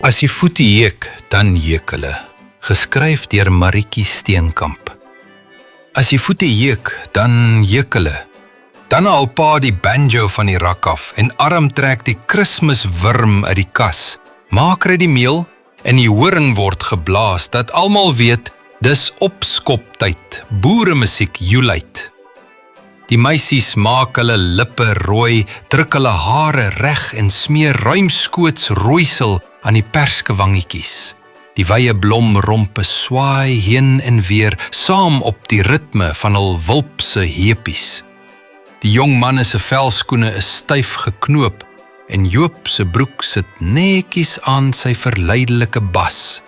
As die voete jeek, dan jeek hulle. Geskryf deur Maritjie Steenkamp. As die voete jeek, dan jeek hulle. Dan haal pa die banjo van die rak af en arm trek die Kersmiswurm uit die kas. Ma kry die meel en die horing word geblaas, dat almal weet, dis opskoptyd, boeremusiek joeluit. Die meisies maak hulle lippe rooi, druk hulle hare reg en smeer ruimskoots rooisel aan die perskewangetjies. Die wye blomrompe swaai heen en weer, saam op die ritme van hul wulpse heepies. Die jong manne se velskoene is styf geknoop en Joop se broek sit netjies aan sy verleidelike bas.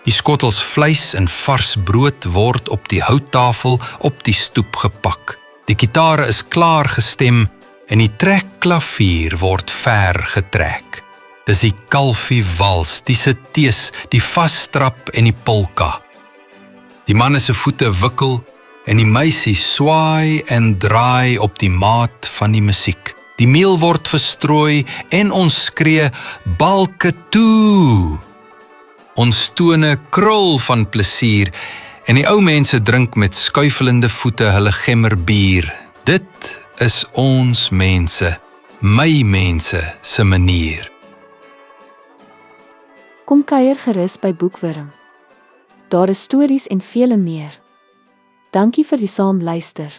Die skottels vleis en vars brood word op die houttafel op die stoep gepak. Die gitare is klaar gestem en die trekklavier word ver getrek. Dis die kalfie wals, die setees, die vasstrap en die polka. Die manne se voete wikkel en die meisies swaai en draai op die maat van die musiek. Die meel word verstrooi en ons skree balke toe. Ons tone krul van plesier en die ou mense drink met skuifelende voete hulle gemmerbier. Dit is ons mense, my mense se manier. Kom kuier gerus by Boekwurm. Daar is stories en vele meer. Dankie vir die saamluister.